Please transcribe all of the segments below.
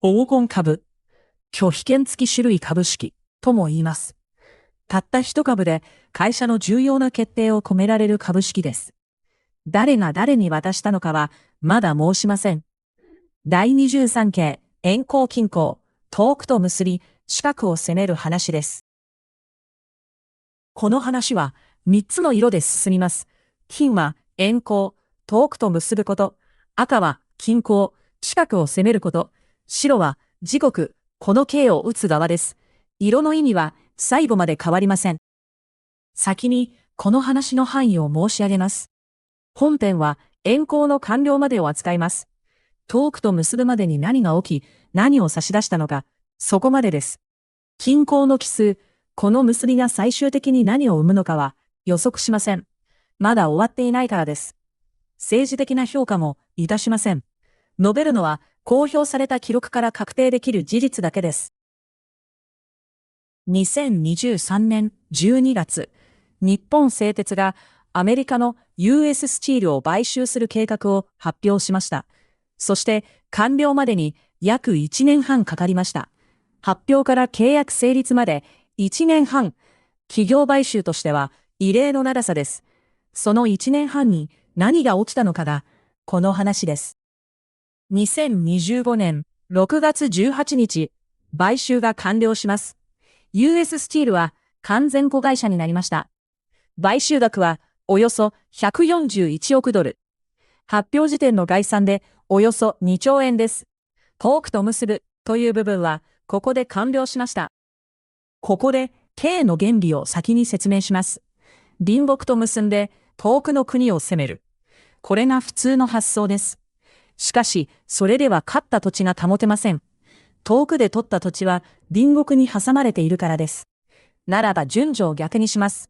黄金株、拒否権付き種類株式とも言います。たった一株で会社の重要な決定を込められる株式です。誰が誰に渡したのかはまだ申しません。第23系、遠行近行、遠くと結び、近くを攻める話です。この話は3つの色で進みます。金は遠行、遠くと結ぶこと。赤は近行、近くを攻めること。白は時刻、この形を打つ側です。色の意味は最後まで変わりません。先にこの話の範囲を申し上げます。本編は遠行の完了までを扱います。遠くと結ぶまでに何が起き、何を差し出したのか、そこまでです。近行の奇数、この結びが最終的に何を生むのかは予測しません。まだ終わっていないからです。政治的な評価もいたしません。述べるのは公表された記録から確定できる事実だけです。2023年12月、日本製鉄がアメリカの US スチールを買収する計画を発表しました。そして完了までに約1年半かかりました。発表から契約成立まで1年半。企業買収としては異例の長さです。その1年半に何が起きたのかがこの話です。2025年6月18日、買収が完了します。US スチールは完全子会社になりました。買収額はおよそ141億ドル。発表時点の概算でおよそ2兆円です。遠くと結ぶという部分はここで完了しました。ここで経の原理を先に説明します。隣国と結んで遠くの国を攻める。これが普通の発想です。しかし、それでは勝った土地が保てません。遠くで取った土地は隣国に挟まれているからです。ならば順序を逆にします。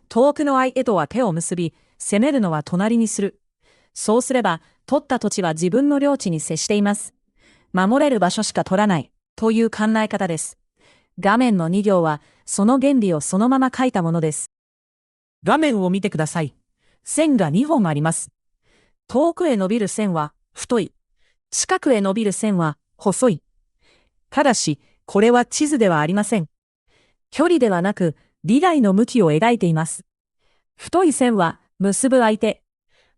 遠くの相手とは手を結び、攻めるのは隣にする。そうすれば、取った土地は自分の領地に接しています。守れる場所しか取らない、という考え方です。画面の2行は、その原理をそのまま書いたものです。画面を見てください。線が2本あります。遠くへ伸びる線は太い。近くへ伸びる線は細い。ただし、これは地図ではありません。距離ではなく、利害の向きを描いています。太い線は結ぶ相手。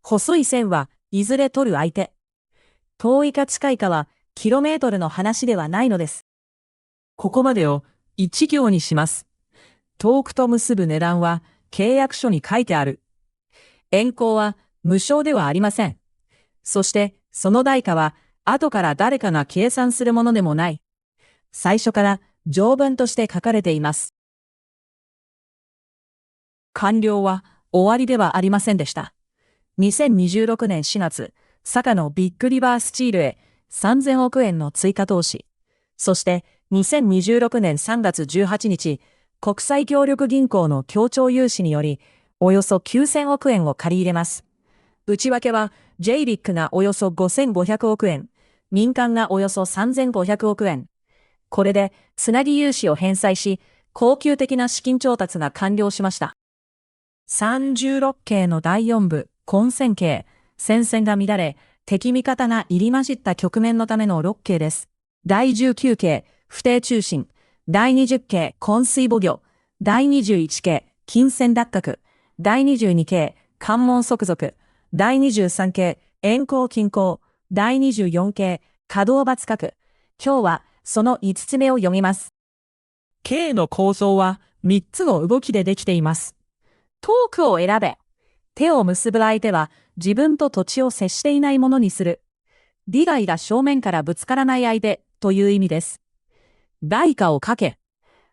細い線はいずれ取る相手。遠いか近いかはキロメートルの話ではないのです。ここまでを1行にします。遠くと結ぶ値段は契約書に書いてある。遠行は無償ではありません。そしてその代価は後から誰かが計算するものでもない。最初から条文として書かれています。完了は終わりではありませんでした。2026年4月、佐賀のビッグリバースチールへ3000億円の追加投資。そして2026年3月18日、国際協力銀行の協調融資により、およそ9000億円を借り入れます。内訳は JBIC がおよそ5500億円、民間がおよそ3500億円。これでつなぎ融資を返済し、恒久的な資金調達が完了しました。36系の第4部、混戦系、戦線が乱れ、敵味方が入り混じった局面のための6系です。第19系、不定中心、第20系、昏睡母魚、第21系、金銭脱角、第22系、関門即属、第23系、遠行近行、第24系、可動抜角。今日はその5つ目を読みます。系の構造は3つの動きでできています。遠くを選べ。手を結ぶ相手は自分と土地を接していないものにする。利害が正面からぶつからない相手という意味です。代価をかけ。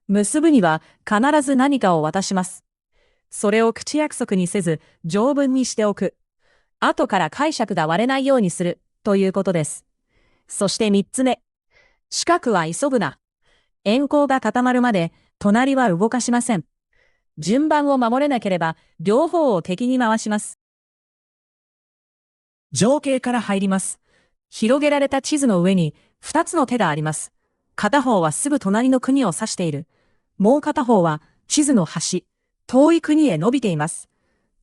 結ぶには必ず何かを渡します。それを口約束にせず条文にしておく。後から解釈が割れないようにするということです。そして3つ目。近くは急ぐな。遠行が固まるまで隣は動かしません。順番を守れなければ両方を敵に回します。情景から入ります。広げられた地図の上に2つの手があります。片方はすぐ隣の国を指している。もう片方は地図の端、遠い国へ伸びています。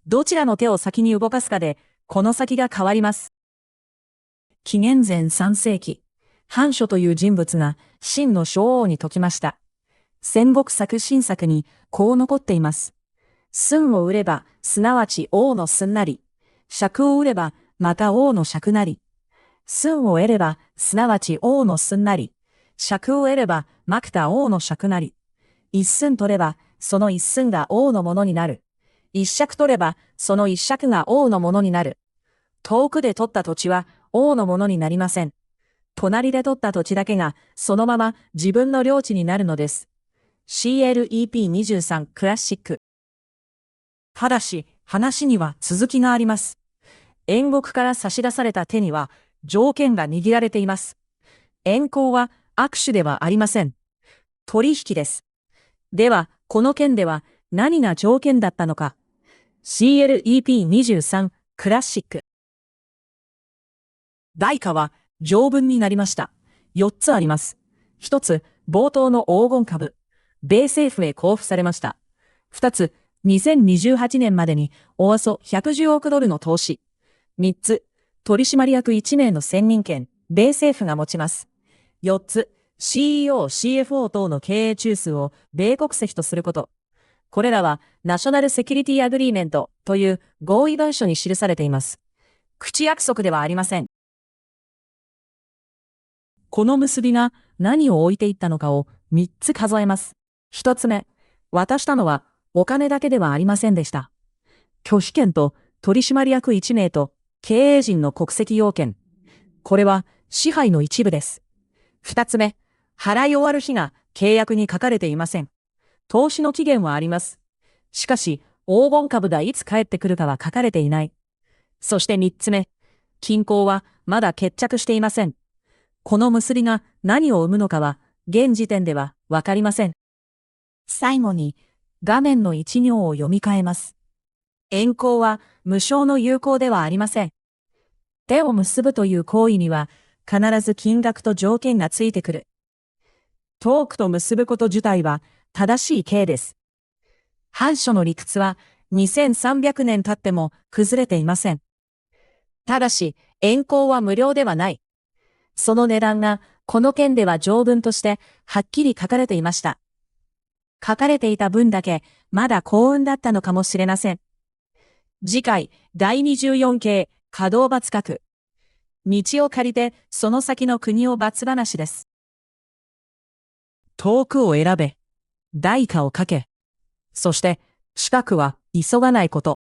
どちらの手を先に動かすかで、この先が変わります。紀元前3世紀、範書という人物が秦の昭王に説きました。戦国作新作にこう残っています。寸を売れば、すなわち王の寸なり。尺を売れば、また王の尺なり。寸を得れば、すなわち王の寸なり。尺を得れば、また王の尺なり。一寸取れば、その一寸が王のものになる。一尺取れば、その一尺が王のものになる。遠くで取った土地は王のものになりません。隣で取った土地だけがそのまま自分の領地になるのです。CLEP23 クラシック。ただし、話には続きがあります。燕国から差し出された手には条件が握られています。燕公は握手ではありません。取引です。では、この件では何が条件だったのか。CLEP23 クラシック。代価は条文になりました。4つあります。1つ、冒頭の黄金株。米政府へ交付されました。2つ、2028年までにおよそ110億ドルの投資。3つ、取締役1名の選任権、米政府が持ちます。4つ、CEO、CFO 等の経営中枢を米国籍とすること。これらは、ナショナルセキュリティアグリーメントという合意文書に記されています。口約束ではありません。この結びが何を置いていったのかを3つ数えます。1つ目、渡したのはお金だけではありませんでした。拒否権と取締役1名と経営陣の国籍要件。これは支配の一部です。2つ目、払い終わる日が契約に書かれていません。投資の期限はあります。しかし、黄金株がいつ帰ってくるかは書かれていない。そして3つ目、均衡はまだ決着していません。この結びが何を生むのかは、現時点ではわかりません。最後に、画面の一行を読み替えます。燕公は無償の有効ではありません。手を結ぶという行為には、必ず金額と条件がついてくる。トークと結ぶこと自体は正しい形です。範書の理屈は2300年経っても崩れていません。ただし、燕公は無料ではない。その値段がこの件では条文としてはっきり書かれていました。書かれていた分だけまだ幸運だったのかもしれません。次回、第24形、稼働罰格。道を借りてその先の国を罰話です。遠くを選べ。代価をかけ。そして、資格は急がないこと。